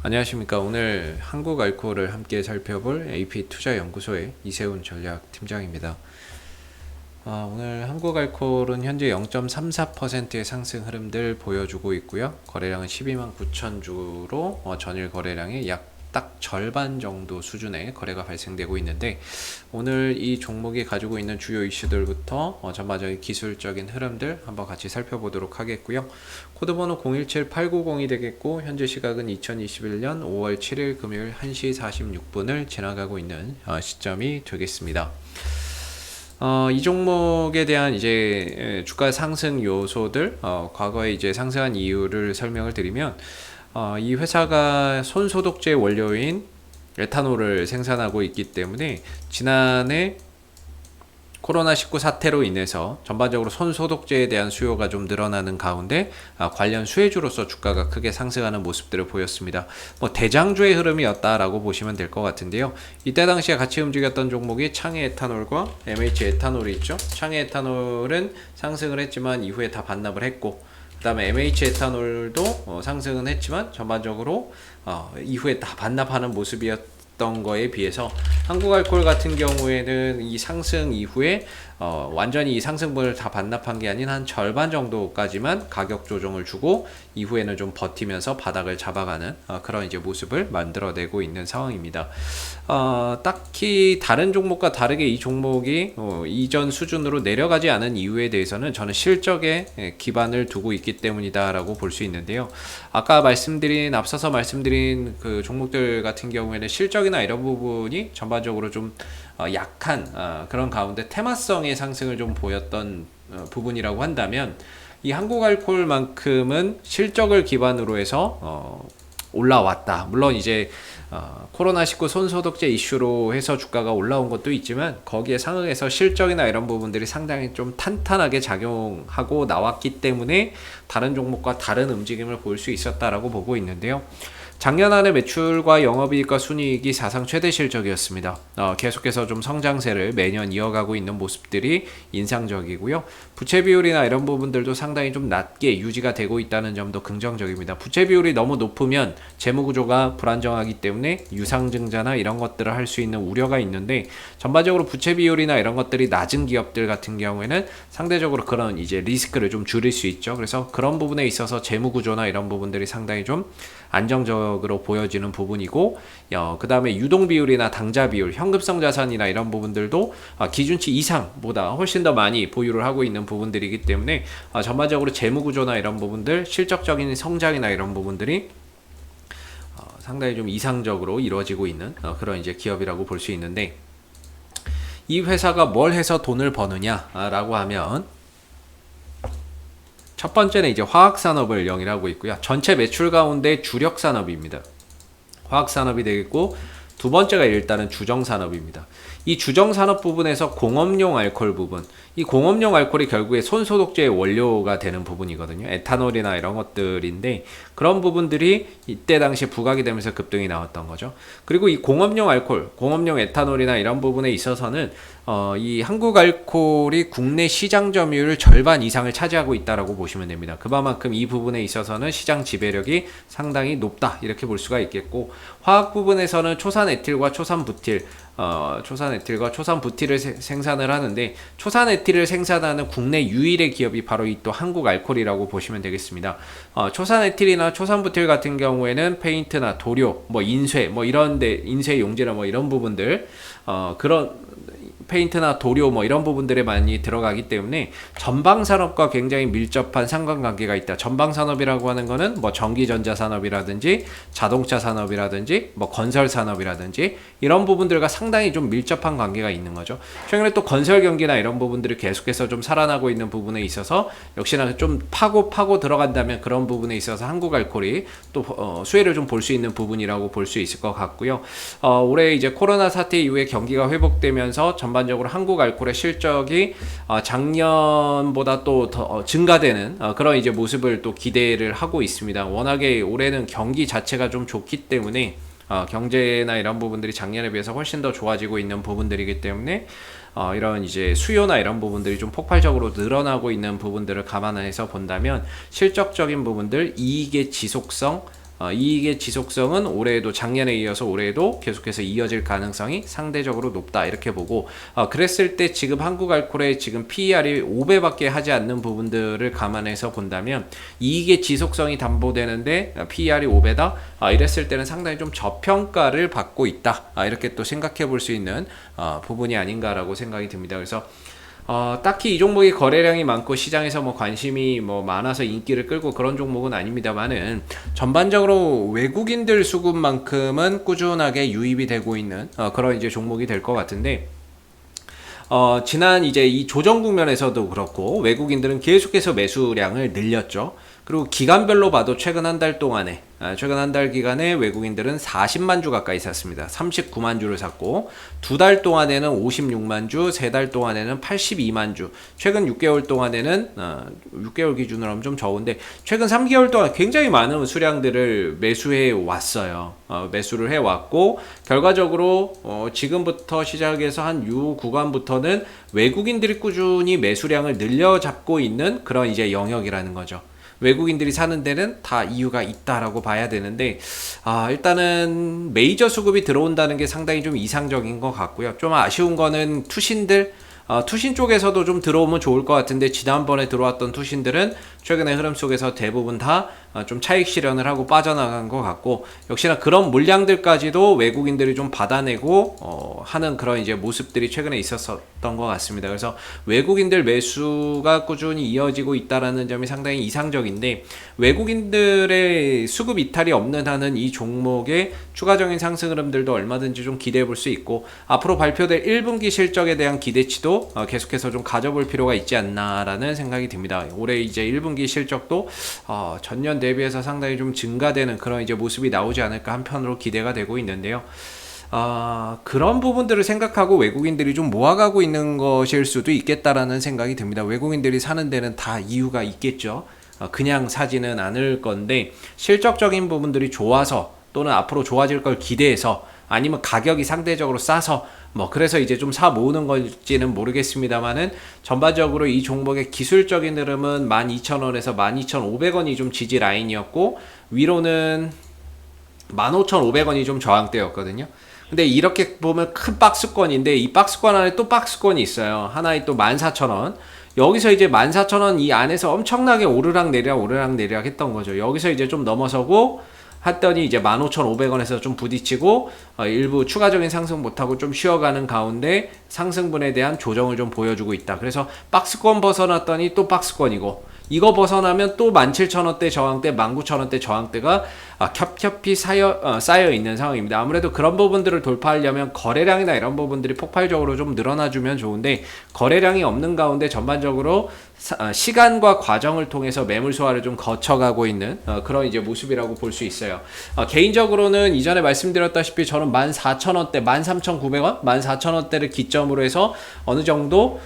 안녕하십니까. 오늘 한국알코올을 함께 살펴볼 AP투자연구소의 이세훈 전략팀장입니다. 오늘 한국알코올은 현재 0.34%의 상승 흐름들 보여주고 있고요. 거래량은 12만 9천 주로 전일 거래량의 약 딱 절반 정도 수준의 거래가 발생되고 있는데, 오늘 이 종목이 가지고 있는 주요 이슈들부터 전반적인 기술적인 흐름들 한번 같이 살펴보도록 하겠고요. 코드번호 017890이 되겠고, 현재 시각은 2021년 5월 7일 금요일 1시 46분을 지나가고 있는 시점이 되겠습니다. 이 종목에 대한 이제 주가 상승 요소들, 과거에 이제 상승한 이유를 설명을 드리면, 이 회사가 손소독제 원료인 에탄올을 생산하고 있기 때문에 지난해 코로나19 사태로 인해서 전반적으로 손소독제에 대한 수요가 좀 늘어나는 가운데 관련 수혜주로서 주가가 크게 상승하는 모습들을 보였습니다. 대장주의 흐름이었다라고 보시면 될 것 같은데요. 이때 당시에 같이 움직였던 종목이 창해 에탄올과 MH 에탄올이 있죠. 창해 에탄올은 상승을 했지만 이후에 다 반납을 했고, 그 다음에 MH 에탄올도 상승은 했지만 전반적으로 이후에 다 반납하는 모습이었던 거에 비해서 한국알코올 같은 경우에는 이 상승 이후에 완전히 이 상승분을 다 반납한 게 아닌 한 절반 정도까지만 가격 조정을 주고 이후에는 좀 버티면서 바닥을 잡아가는 그런 이제 모습을 만들어내고 있는 상황입니다. 딱히 다른 종목과 다르게 이 종목이 이전 수준으로 내려가지 않은 이유에 대해서는 저는 실적에 기반을 두고 있기 때문이다라고 볼 수 있는데요. 아까 앞서서 말씀드린 그 종목들 같은 경우에는 실적이나 이런 부분이 전반적으로 좀 약한 그런 가운데 테마성의 상승을 좀 보였던 부분이라고 한다면, 이 한국알코올만큼은 실적을 기반으로 해서 올라왔다. 물론 이제 코로나19 손소독제 이슈로 해서 주가가 올라온 것도 있지만, 거기에 상응해서 실적이나 이런 부분들이 상당히 좀 탄탄하게 작용하고 나왔기 때문에 다른 종목과 다른 움직임을 볼 수 있었다라고 보고 있는데요. 작년 한해 매출과 영업이익과 순이익이 사상 최대 실적이었습니다. 계속해서 좀 성장세를 매년 이어가고 있는 모습들이 인상적이고요. 부채 비율이나 이런 부분들도 상당히 좀 낮게 유지가 되고 있다는 점도 긍정적입니다. 부채 비율이 너무 높으면 재무 구조가 불안정하기 때문에 유상증자나 이런 것들을 할 수 있는 우려가 있는데, 전반적으로 부채 비율이나 이런 것들이 낮은 기업들 같은 경우에는 상대적으로 그런 이제 리스크를 좀 줄일 수 있죠. 그래서 그런 부분에 있어서 재무 구조나 이런 부분들이 상당히 좀 안정적으로 보여지는 부분이고, 그 다음에 유동 비율이나 당자 비율, 현금성 자산이나 이런 부분들도 기준치 이상보다 훨씬 더 많이 보유를 하고 있는 부분들이기 때문에 전반적으로 재무 구조나 이런 부분들, 실적적인 성장이나 이런 부분들이 상당히 좀 이상적으로 이루어지고 있는 그런 이제 기업이라고 볼 수 있는데, 이 회사가 뭘 해서 돈을 버느냐라고 하면, 첫 번째는 이제 화학산업을 영위하고 있고요. 전체 매출 가운데 주력산업입니다. 화학산업이 되겠고, 두 번째가 일단은 주정산업입니다. 이 주정산업 부분에서 공업용 알코올 부분, 이 공업용 알코올이 결국에 손소독제의 원료가 되는 부분이거든요. 에탄올이나 이런 것들인데, 그런 부분들이 이때 당시에 부각이 되면서 급등이 나왔던 거죠. 그리고 이 공업용 알코올, 공업용 에탄올이나 이런 부분에 있어서는 이 한국알코올이 국내 시장 점유율 절반 이상을 차지하고 있다라고 보시면 됩니다. 그만큼 이 부분에 있어서는 시장 지배력이 상당히 높다, 이렇게 볼 수가 있겠고, 화학 부분에서는 초산에틸과 초산부틸, 초산에틸과 초산부틸을 생산을 하는데, 초산에틸을 생산하는 국내 유일의 기업이 바로 이 또 한국알코올이라고 보시면 되겠습니다. 초산에틸이나 초산부틸 같은 경우에는 페인트나 도료, 인쇄, 이런데 인쇄 용지나 이런 부분들, 그런 페인트나 도료 이런 부분들에 많이 들어가기 때문에 전방산업과 굉장히 밀접한 상관관계가 있다. 전방산업이라고 하는 거는 전기전자산업이라든지 자동차 산업이라든지 건설산업이라든지 이런 부분들과 상당히 좀 밀접한 관계가 있는 거죠. 최근에 또 건설 경기나 이런 부분들이 계속해서 좀 살아나고 있는 부분에 있어서 역시나 좀 파고 들어간다면 그런 부분에 있어서 한국알코올이 또 수혜를 좀 볼 수 있는 부분이라고 볼 수 있을 것 같고요. 올해 이제 코로나 사태 이후에 경기가 회복되면서 전반적으로 한국알코올의 실적이 작년보다 또 더 증가되는 그런 이제 모습을 또 기대를 하고 있습니다. 워낙에 올해는 경기 자체가 좀 좋기 때문에 경제나 이런 부분들이 작년에 비해서 훨씬 더 좋아지고 있는 부분들이기 때문에 이런 이제 수요나 이런 부분들이 좀 폭발적으로 늘어나고 있는 부분들을 감안해서 본다면 실적적인 부분들, 이익의 지속성, 이익의 지속성은 올해에도 작년에 이어서 올해에도 계속해서 이어질 가능성이 상대적으로 높다 이렇게 보고 그랬을 때 지금 한국알콜의 지금 PER이 5배밖에 하지 않는 부분들을 감안해서 본다면 이익의 지속성이 담보되는데 PER이 5배다 이랬을 때는 상당히 좀 저평가를 받고 있다 이렇게 또 생각해 볼 수 있는 부분이 아닌가라고 생각이 듭니다. 그래서 딱히 이 종목이 거래량이 많고 시장에서 뭐 관심이 뭐 많아서 인기를 끌고 그런 종목은 아닙니다만은 전반적으로 외국인들 수급만큼은 꾸준하게 유입이 되고 있는 그런 이제 종목이 될 것 같은데 지난 이제 이 조정 국면에서도 그렇고 외국인들은 계속해서 매수량을 늘렸죠. 그리고 기간별로 봐도 최근 한 달 동안에 최근 한 달 기간에 외국인들은 40만 주 가까이 샀습니다. 39만 주를 샀고 두 달 동안에는 56만 주, 세 달 동안에는 82만 주. 최근 6개월 동안에는 6개월 기준으로 하면 좀 적은데 최근 3개월 동안 굉장히 많은 수량들을 매수해 왔어요. 매수를 해 왔고 결과적으로 지금부터 시작해서 한 요 구간부터는 외국인들이 꾸준히 매수량을 늘려잡고 있는 그런 이제 영역이라는 거죠. 외국인들이 사는 데는 다 이유가 있다라고 봐야 되는데 일단은 메이저 수급이 들어온다는 게 상당히 좀 이상적인 것 같고요. 좀 아쉬운 거는 투신들 투신 쪽에서도 좀 들어오면 좋을 것 같은데 지난번에 들어왔던 투신들은 최근의 흐름 속에서 대부분 다 좀 차익 실현을 하고 빠져나간 것 같고 역시나 그런 물량들까지도 외국인들이 좀 받아내고 하는 그런 이제 모습들이 최근에 있었던 것 같습니다. 그래서 외국인들 매수가 꾸준히 이어지고 있다라는 점이 상당히 이상적인데 외국인들의 수급 이탈이 없는 한은 이 종목의 추가적인 상승 흐름들도 얼마든지 좀 기대해 볼 수 있고 앞으로 발표될 1분기 실적에 대한 기대치도 계속해서 좀 가져볼 필요가 있지 않나라는 생각이 듭니다. 올해 이제 1분기 실적도 전년 대비해서 상당히 좀 증가되는 그런 이제 모습이 나오지 않을까 한편으로 기대가 되고 있는데요. 그런 부분들을 생각하고 외국인들이 좀 모아가고 있는 것일 수도 있겠다라는 생각이 듭니다. 외국인들이 사는 데는 다 이유가 있겠죠. 그냥 사지는 않을 건데 실적적인 부분들이 좋아서 또는 앞으로 좋아질 걸 기대해서 아니면 가격이 상대적으로 싸서 그래서 이제 좀 사 모으는 걸지는 모르겠습니다만은 전반적으로 이 종목의 기술적인 흐름은 12,000원에서 12,500원이 좀 지지 라인이었고 위로는 15,500원이 좀 저항대였거든요. 근데 이렇게 보면 큰 박스권인데 이 박스권 안에 또 박스권이 있어요. 하나에 또 14,000원. 여기서 이제 14,000원 이 안에서 엄청나게 오르락 내리락 했던 거죠. 여기서 이제 좀 넘어서고 했더니 이제 15,500원에서 좀 부딪히고 일부 추가적인 상승 못하고 좀 쉬어가는 가운데 상승분에 대한 조정을 좀 보여주고 있다. 그래서 박스권 벗어났더니 또 박스권이고 이거 벗어나면 또 17,000원대 저항대, 19,000원대 저항대가 겹겹이 쌓여 있는 상황입니다. 아무래도 그런 부분들을 돌파하려면 거래량이나 이런 부분들이 폭발적으로 좀 늘어나주면 좋은데 거래량이 없는 가운데 전반적으로 시간과 과정을 통해서 매물 소화를 좀 거쳐가고 있는 그런 이제 모습이라고 볼 수 있어요. 개인적으로는 이전에 말씀드렸다시피 저는 14,000원대, 13,900원, 14,000원대를 기점으로 해서 어느 정도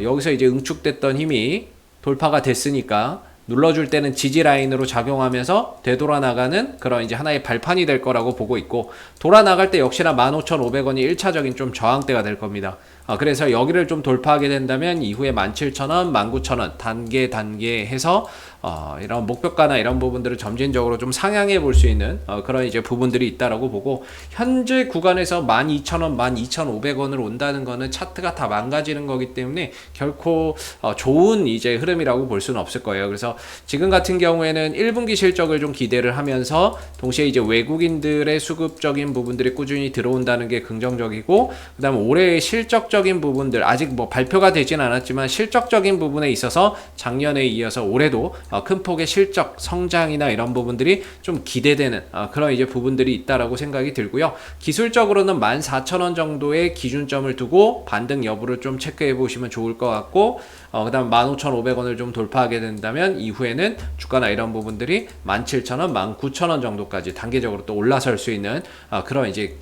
여기서 이제 응축됐던 힘이 돌파가 됐으니까 눌러줄 때는 지지 라인으로 작용하면서 되돌아 나가는 그런 이제 하나의 발판이 될 거라고 보고 있고 돌아 나갈 때 역시나 15,500원이 1차적인 좀 저항대가 될 겁니다. 그래서 여기를 좀 돌파하게 된다면 이후에 17,000원, 19,000원 단계 해서 이런 목표가나 이런 부분들을 점진적으로 좀 상향해 볼 수 있는 그런 이제 부분들이 있다라고 보고 현재 구간에서 12,000원, 12,500원을 온다는 거는 차트가 다 망가지는 거기 때문에 결코 좋은 이제 흐름이라고 볼 수는 없을 거예요. 그래서 지금 같은 경우에는 1분기 실적을 좀 기대를 하면서 동시에 이제 외국인들의 수급적인 부분들이 꾸준히 들어온다는 게 긍정적이고 그다음에 올해의 실적적인 부분들 아직 뭐 발표가 되진 않았지만 실적적인 부분에 있어서 작년에 이어서 올해도 큰 폭의 실적 성장이나 이런 부분들이 좀 기대되는 그런 이제 부분들이 있다라고 생각이 들고요. 기술적으로는 14,000원 정도의 기준점을 두고 반등 여부를 좀 체크해 보시면 좋을 것 같고 그 다음 15,500원을 좀 돌파하게 된다면 이후에는 주가나 이런 부분들이 17,000원, 19,000원 정도까지 단계적으로 또 올라설 수 있는 그런 이제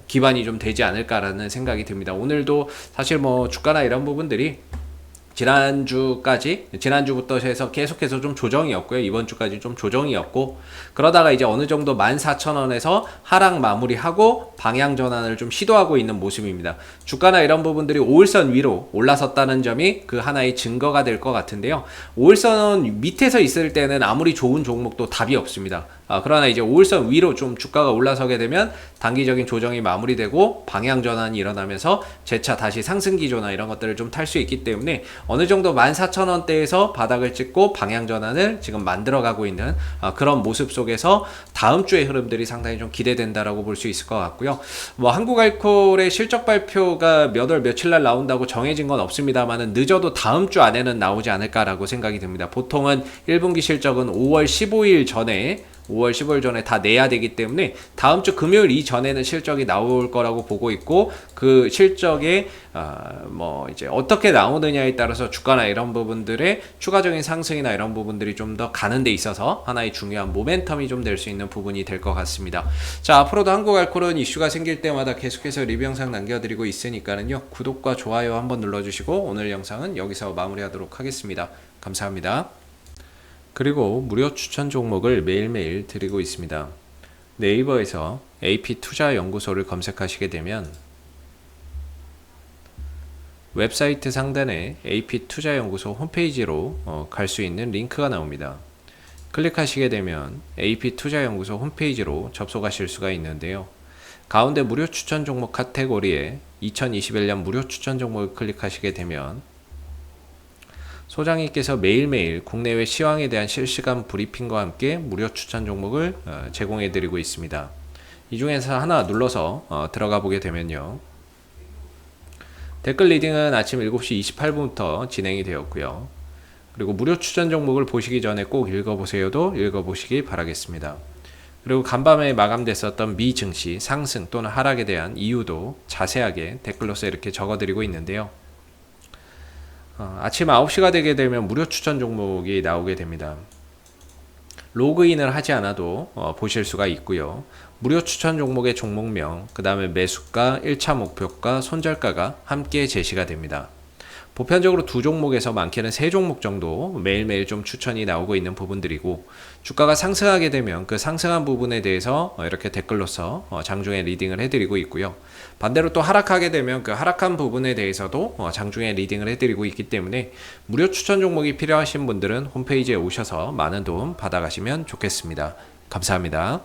기반이 좀 되지 않을까라는 생각이 듭니다. 오늘도 사실 뭐 주가나 이런 부분들이 지난주부터 해서 계속해서 좀 조정이었고요. 이번 주까지 좀 조정이었고, 그러다가 이제 어느 정도 14,000원에서 하락 마무리하고 방향 전환을 좀 시도하고 있는 모습입니다. 주가나 이런 부분들이 5일선 위로 올라섰다는 점이 그 하나의 증거가 될 것 같은데요. 5일선 밑에서 있을 때는 아무리 좋은 종목도 답이 없습니다. 그러나 이제 5일선 위로 좀 주가가 올라서게 되면 단기적인 조정이 마무리되고 방향 전환이 일어나면서 재차 다시 상승 기조나 이런 것들을 좀 탈 수 있기 때문에 어느 정도 14,000원대에서 바닥을 찍고 방향 전환을 지금 만들어가고 있는 그런 모습 속에서 다음 주의 흐름들이 상당히 좀 기대된다라고 볼 수 있을 것 같고요. 뭐 한국알콜의 실적 발표가 몇 월 며칠 날 나온다고 정해진 건 없습니다만은 늦어도 다음 주 안에는 나오지 않을까라고 생각이 듭니다. 보통은 1분기 실적은 5월 15일 전에 다 내야 되기 때문에 다음 주 금요일 이전에는 실적이 나올 거라고 보고 있고, 그 실적에 뭐 이제 어떻게 나오느냐에 따라서 주가나 이런 부분들의 추가적인 상승이나 이런 부분들이 좀 더 가는 데 있어서 하나의 중요한 모멘텀이 좀 될 수 있는 부분이 될 것 같습니다. 자, 앞으로도 한국알콜은 이슈가 생길 때마다 계속해서 리뷰 영상 남겨드리고 있으니까는요, 구독과 좋아요 한번 눌러주시고 오늘 영상은 여기서 마무리하도록 하겠습니다. 감사합니다. 그리고 무료 추천 종목을 매일매일 드리고 있습니다. 네이버에서 AP투자연구소를 검색하시게 되면 웹사이트 상단에 AP투자연구소 홈페이지로 갈 수 있는 링크가 나옵니다. 클릭하시게 되면 AP투자연구소 홈페이지로 접속하실 수가 있는데요. 가운데 무료 추천 종목 카테고리에 2021년 무료 추천 종목을 클릭하시게 되면 소장님께서 매일매일 국내외 시황에 대한 실시간 브리핑과 함께 무료 추천 종목을 제공해 드리고 있습니다. 이 중에서 하나 눌러서 들어가 보게 되면요, 댓글 리딩은 아침 7시 28분부터 진행이 되었고요. 그리고 무료 추천 종목을 보시기 전에 꼭 읽어보세요도 읽어보시기 바라겠습니다. 그리고 간밤에 마감됐었던 미 증시 상승 또는 하락에 대한 이유도 자세하게 댓글로서 이렇게 적어드리고 있는데요. 아침 9시가 되게 되면 무료 추천 종목이 나오게 됩니다. 로그인을 하지 않아도 보실 수가 있고요. 무료 추천 종목의 종목명, 그 다음에 매수가, 1차 목표가, 손절가가 함께 제시가 됩니다. 보편적으로 두 종목에서 많게는 세 종목 정도 매일매일 좀 추천이 나오고 있는 부분들이고, 주가가 상승하게 되면 그 상승한 부분에 대해서 이렇게 댓글로서 장중에 리딩을 해드리고 있고요. 반대로 또 하락하게 되면 그 하락한 부분에 대해서도 장중에 리딩을 해드리고 있기 때문에 무료 추천 종목이 필요하신 분들은 홈페이지에 오셔서 많은 도움 받아가시면 좋겠습니다. 감사합니다.